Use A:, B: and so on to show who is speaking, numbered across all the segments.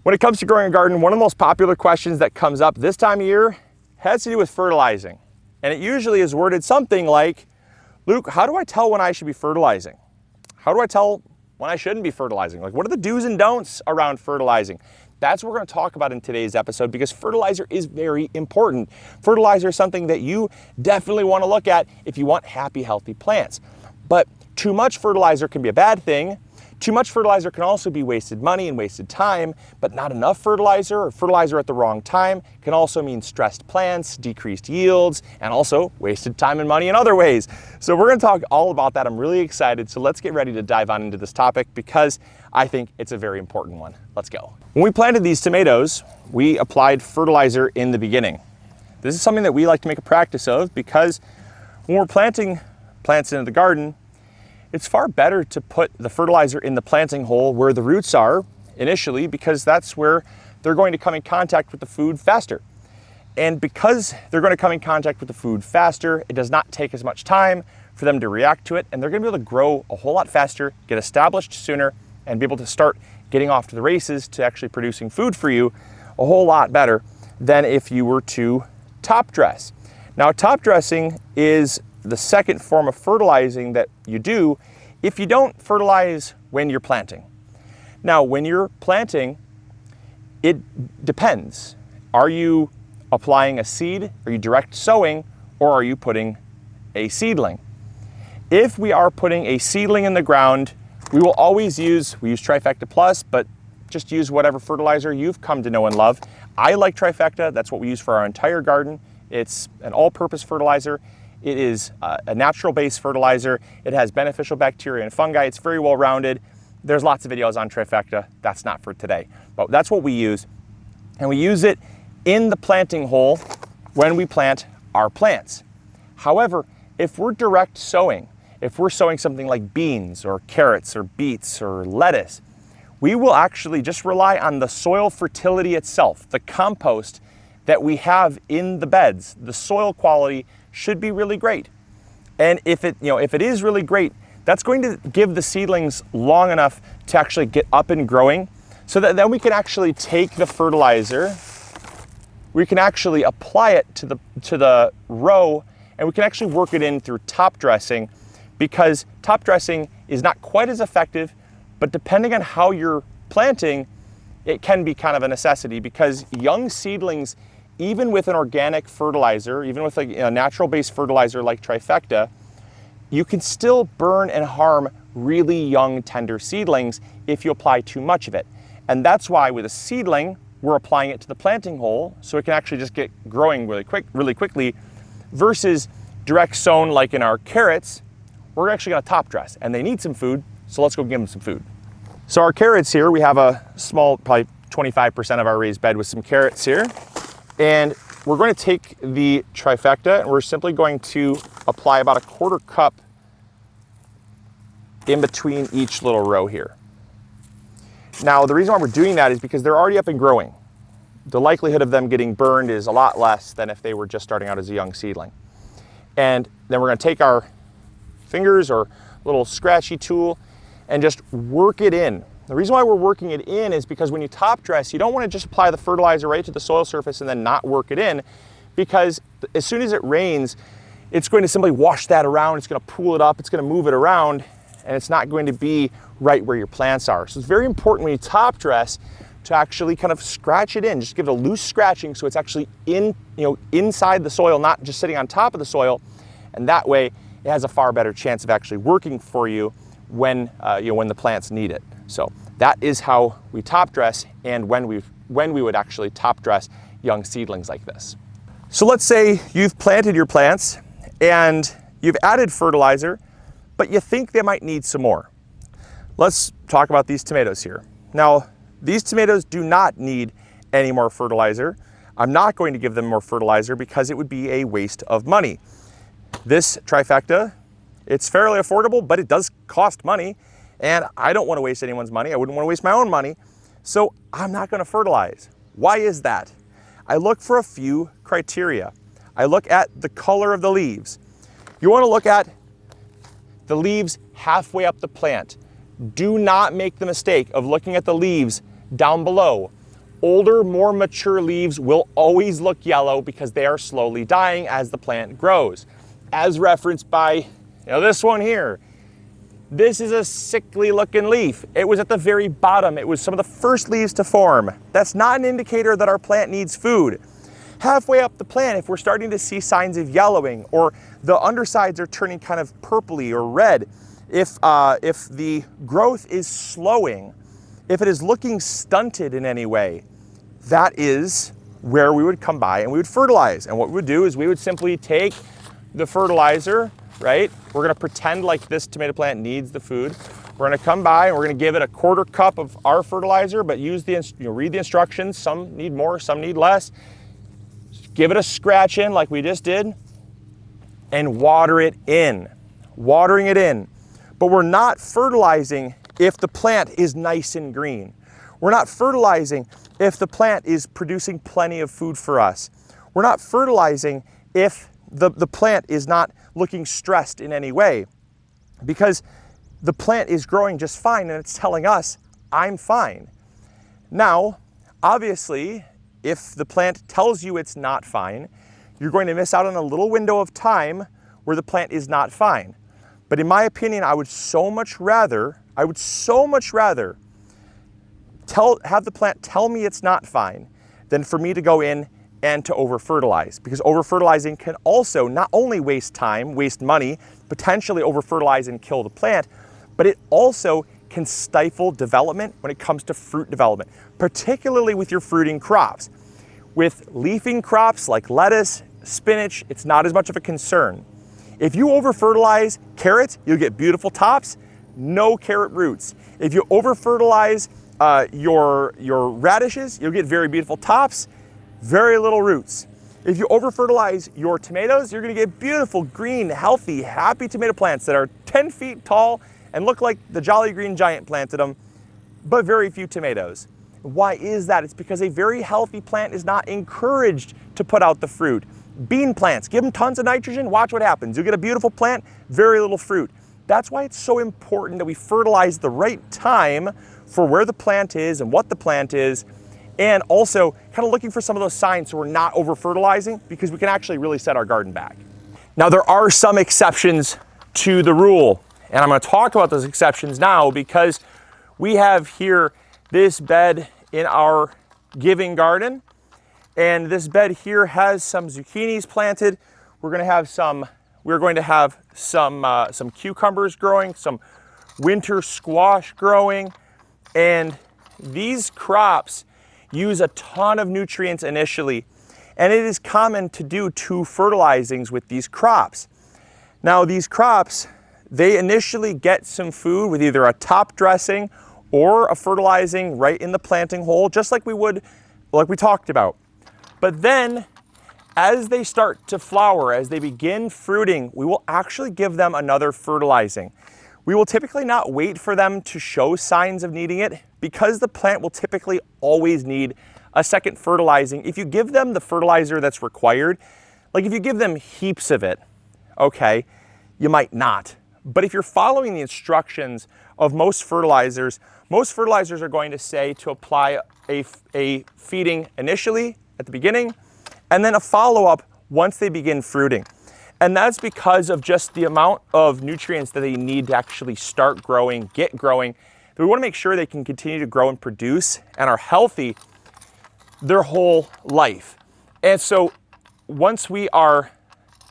A: When it comes to growing a garden, one of the most popular questions that comes up this time of year has to do with fertilizing. And it usually is worded something like, Luke, how do I tell when I should be fertilizing? How do I tell when I shouldn't be fertilizing? Like, what are the do's and don'ts around fertilizing? That's what we're going to talk about in today's episode, because fertilizer is very important. Fertilizer is something that you definitely want to look at if you want happy, healthy plants. But too much fertilizer can be a bad thing. Too much fertilizer can also be wasted money and wasted time, but not enough fertilizer or fertilizer at the wrong time can also mean stressed plants, decreased yields, and also wasted time and money in other ways. So we're going to talk all about that. I'm really excited. So let's get ready to dive on into this topic because I think it's a very important one. Let's go. When we planted these tomatoes, we applied fertilizer in the beginning. This is something that we like to make a practice of because when we're planting plants into the garden, it's far better to put the fertilizer in the planting hole where the roots are initially, because that's where they're going to come in contact with the food faster. And because they're going to come in contact with the food faster, it does not take as much time for them to react to it, and they're going to be able to grow a whole lot faster, get established sooner, and be able to start getting off to the races to actually producing food for you a whole lot better than if you were to top dress. Now, top dressing is the second form of fertilizing that you do if you don't fertilize when you're planting. Now, when you're planting, it depends. Are you applying a seed? Are you direct sowing? Or are you putting a seedling? If we are putting a seedling in the ground, we use Trifecta Plus, but just use whatever fertilizer you've come to know and love. I like Trifecta. That's what we use for our entire garden. It's an all-purpose fertilizer. It is a natural-based fertilizer. It has beneficial bacteria and fungi. It's very well-rounded. There's lots of videos on Trifecta. That's not for today, but that's what we use. And we use it in the planting hole when we plant our plants. However, if we're direct sowing, if we're sowing something like beans or carrots or beets or lettuce, we will actually just rely on the soil fertility itself, the compost that we have in the beds. The soil quality should be really great. And if it is really great, that's going to give the seedlings long enough to actually get up and growing, so that then we can actually take the fertilizer, we can actually apply it to the row, and we can actually work it in through top dressing, because top dressing is not quite as effective, but depending on how you're planting, it can be kind of a necessity, because young seedlings, even with an organic fertilizer, even with a natural-based fertilizer like Trifecta, you can still burn and harm really young, tender seedlings if you apply too much of it. And that's why with a seedling, we're applying it to the planting hole so it can actually just get growing really quickly, versus direct sown like in our carrots. We're actually going to top dress, and they need some food, so let's go give them some food. So our carrots here, we have a small, probably 25% of our raised bed with some carrots here. And we're going to take the Trifecta and we're simply going to apply about a 1/4 cup in between each little row here. Now, the reason why we're doing that is because they're already up and growing. The likelihood of them getting burned is a lot less than if they were just starting out as a young seedling. And then we're going to take our fingers or little scratchy tool and just work it in. The reason why we're working it in is because when you top dress, you don't want to just apply the fertilizer right to the soil surface and then not work it in, because as soon as it rains, it's going to simply wash that around, it's going to pool it up, it's going to move it around, and it's not going to be right where your plants are. So it's very important when you top dress to actually kind of scratch it in, just give it a loose scratching so it's actually inside the soil, not just sitting on top of the soil, and that way it has a far better chance of actually working for you when the plants need it. So that is how we top dress, and when we would actually top dress young seedlings like this. So let's say you've planted your plants and you've added fertilizer, but you think they might need some more. Let's talk about these tomatoes here. Now, these tomatoes do not need any more fertilizer. I'm not going to give them more fertilizer because it would be a waste of money. This Trifecta, it's fairly affordable, but it does cost money. And I don't want to waste anyone's money. I wouldn't want to waste my own money. So I'm not going to fertilize. Why is that? I look for a few criteria. I look at the color of the leaves. You want to look at the leaves halfway up the plant. Do not make the mistake of looking at the leaves down below older, more mature leaves will always look yellow because they are slowly dying as the plant grows. As referenced by this one here. This is a sickly looking leaf. It was at the very bottom. It was some of the first leaves to form. That's not an indicator that our plant needs food. Halfway up the plant, if we're starting to see signs of yellowing or the undersides are turning kind of purpley or red, if the growth is slowing, if it is looking stunted in any way, that is where we would come by and we would fertilize. And what we would do is we would simply take the fertilizer, right? We're gonna pretend like this tomato plant needs the food. We're gonna come by and we're gonna give it a 1/4 cup of our fertilizer, but use read the instructions. Some need more, some need less. Give it a scratch in like we just did and water it in, watering it in. But we're not fertilizing if the plant is nice and green. We're not fertilizing if the plant is producing plenty of food for us. We're not fertilizing if the plant is not looking stressed in any way, because the plant is growing just fine and it's telling us, I'm fine. Now, obviously, if the plant tells you it's not fine, you're going to miss out on a little window of time where the plant is not fine. But in my opinion, I would so much rather have the plant tell me it's not fine than for me to go in and to over-fertilize, because over-fertilizing can also not only waste time, waste money, potentially over-fertilize and kill the plant, but it also can stifle development when it comes to fruit development, particularly with your fruiting crops. With leafing crops like lettuce, spinach, it's not as much of a concern. If you over-fertilize carrots, you'll get beautiful tops, no carrot roots. If you over-fertilize your radishes, you'll get very beautiful tops, very little roots. If you over-fertilize your tomatoes, you're gonna get beautiful, green, healthy, happy tomato plants that are 10 feet tall and look like the Jolly Green Giant planted them, but very few tomatoes. Why is that? It's because a very healthy plant is not encouraged to put out the fruit. Bean plants, give them tons of nitrogen, watch what happens. You'll get a beautiful plant, very little fruit. That's why it's so important that we fertilize the right time for where the plant is and what the plant is, and also kind of looking for some of those signs so we're not over-fertilizing, because we can actually really set our garden back. Now, there are some exceptions to the rule, and I'm going to talk about those exceptions now because we have here this bed in our giving garden, and this bed here has some zucchinis planted. We're going to have some cucumbers growing, some winter squash growing, and these crops use a ton of nutrients initially, and it is common to do 2 fertilizings with these crops. Now, these crops, they initially get some food with either a top dressing or a fertilizing right in the planting hole, just like we talked about. But then, as they start to flower, as they begin fruiting, we will actually give them another fertilizing. We will typically not wait for them to show signs of needing it, because the plant will typically always need a second fertilizing. If you give them the fertilizer that's required, like if you give them heaps of it, okay, you might not. But if you're following the instructions of most fertilizers are going to say to apply a feeding initially at the beginning, and then a follow-up once they begin fruiting. And that's because of just the amount of nutrients that they need to actually start growing, get growing. We want to make sure they can continue to grow and produce and are healthy their whole life. And so once we are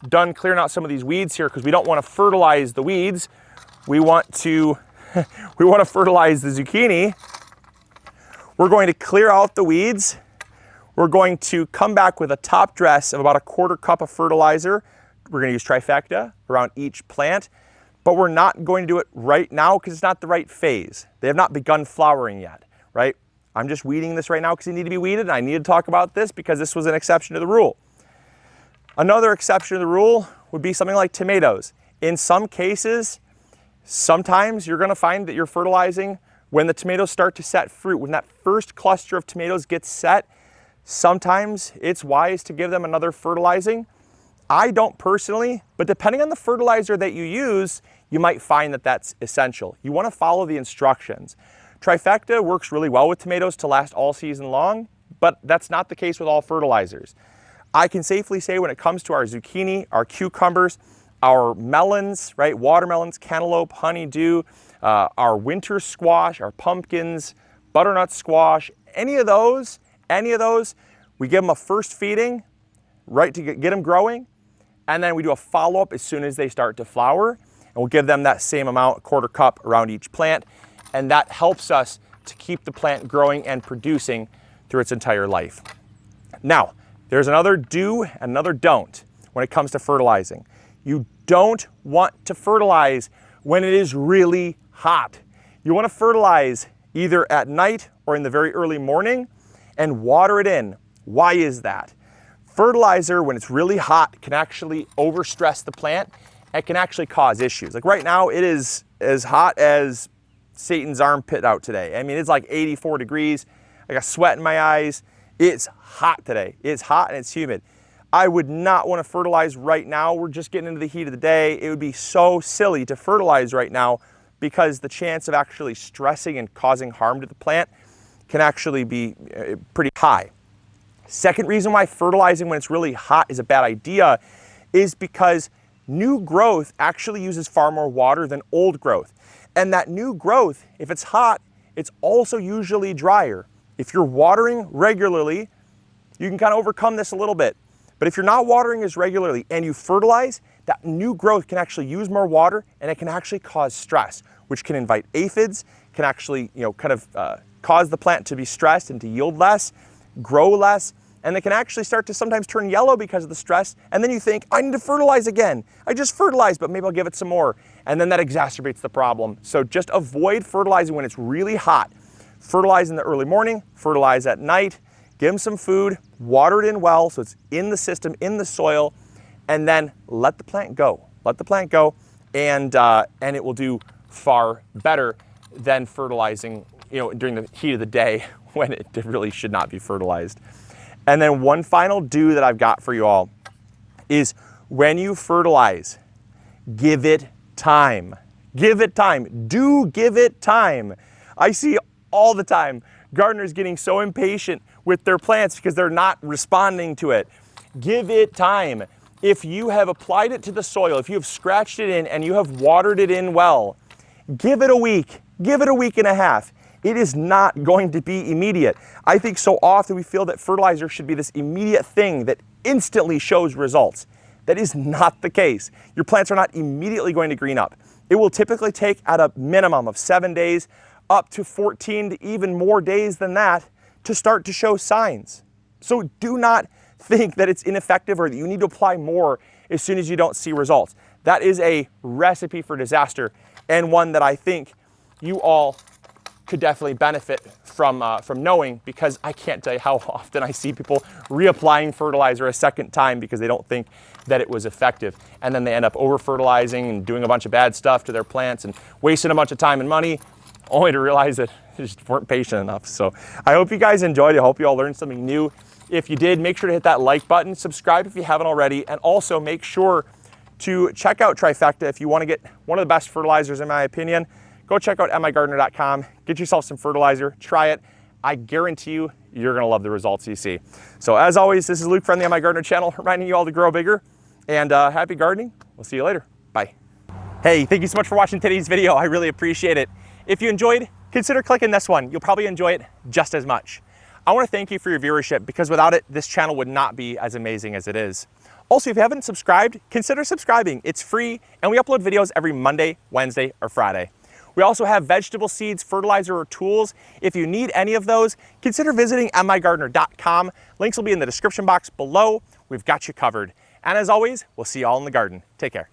A: done clearing out some of these weeds here, because we don't want to fertilize the weeds, we want to fertilize the zucchini. We're going to clear out the weeds. We're going to come back with a top dress of about a 1/4 cup of fertilizer. We're going to use trifecta around each plant, but we're not going to do it right now because it's not the right phase. They have not begun flowering yet, right? I'm just weeding this right now because they need to be weeded, and I need to talk about this because this was an exception to the rule. Another exception to the rule would be something like tomatoes. In some cases, sometimes you're going to find that you're fertilizing when the tomatoes start to set fruit. When that first cluster of tomatoes gets set, sometimes it's wise to give them another fertilizing. I don't personally, but depending on the fertilizer that you use, you might find that that's essential. You want to follow the instructions. Trifecta works really well with tomatoes to last all season long. but that's not the case with all fertilizers. I can safely say when it comes to our zucchini, our cucumbers, our melons, right? Watermelons, cantaloupe, honeydew, our winter squash, our pumpkins, butternut squash, any of those, we give them a first feeding, right, to get them growing. And then we do a follow-up as soon as they start to flower. And we'll give them that same amount, a quarter cup around each plant. And that helps us to keep the plant growing and producing through its entire life. Now, there's another do and another don't when it comes to fertilizing. You don't want to fertilize when it is really hot. You want to fertilize either at night or in the very early morning and water it in. Why is that? Fertilizer, when it's really hot, can actually overstress the plant and can actually cause issues. Like right now, it is as hot as Satan's armpit out today. I mean, it's like 84 degrees. I got sweat in my eyes. It's hot today. It's hot and it's humid. I would not want to fertilize right now. We're just getting into the heat of the day. It would be so silly to fertilize right now because the chance of actually stressing and causing harm to the plant can actually be pretty high. Second reason why fertilizing when it's really hot is a bad idea is because new growth actually uses far more water than old growth. And that new growth, if it's hot, it's also usually drier. If you're watering regularly, you can kind of overcome this a little bit. But if you're not watering as regularly and you fertilize, that new growth can actually use more water and it can actually cause stress, which can invite aphids, can actually, cause the plant to be stressed and to yield less, grow less, and they can actually start to sometimes turn yellow because of the stress. And then you think, I need to fertilize again. I just fertilized, but maybe I'll give it some more. And then that exacerbates the problem. So just avoid fertilizing when it's really hot. Fertilize in the early morning, fertilize at night, give them some food, water it in well so it's in the system, in the soil, and then let the plant go. Let the plant go, and it will do far better than fertilizing, during the heat of the day when it really should not be fertilized. And then one final do that I've got for you all is when you fertilize, give it time. Give it time. Do give it time. I see all the time gardeners getting so impatient with their plants because they're not responding to it. Give it time. If you have applied it to the soil, if you have scratched it in and you have watered it in well, give it a week. Give it a week and a half. It is not going to be immediate. I think so often we feel that fertilizer should be this immediate thing that instantly shows results. That is not the case. Your plants are not immediately going to green up. It will typically take at a minimum of 7 days, up to 14 to even more days than that to start to show signs. So do not think that it's ineffective or that you need to apply more as soon as you don't see results. That is a recipe for disaster, and one that I think you all could definitely benefit from knowing, because I can't tell you how often I see people reapplying fertilizer a second time because they don't think that it was effective. And then they end up over-fertilizing and doing a bunch of bad stuff to their plants and wasting a bunch of time and money, only to realize that they just weren't patient enough. So I hope you guys enjoyed it. I hope you all learned something new. If you did, make sure to hit that like button, subscribe if you haven't already, and also make sure to check out Trifecta if you want to get one of the best fertilizers in my opinion. Go check out MIgardener.com, get yourself some fertilizer, try it. I guarantee you, you're gonna love the results you see. So as always, this is Luke from the MIgardener channel, reminding you all to grow bigger, and happy gardening. We'll see you later, bye. Hey, thank you so much for watching today's video. I really appreciate it. If you enjoyed, consider clicking this one. You'll probably enjoy it just as much. I wanna thank you for your viewership, because without it, this channel would not be as amazing as it is. Also, if you haven't subscribed, consider subscribing. It's free, and we upload videos every Monday, Wednesday, or Friday. We also have vegetable seeds, fertilizer, or tools. If you need any of those, consider visiting MIgardener.com. Links will be in the description box below. We've got you covered. And as always, we'll see you all in the garden. Take care.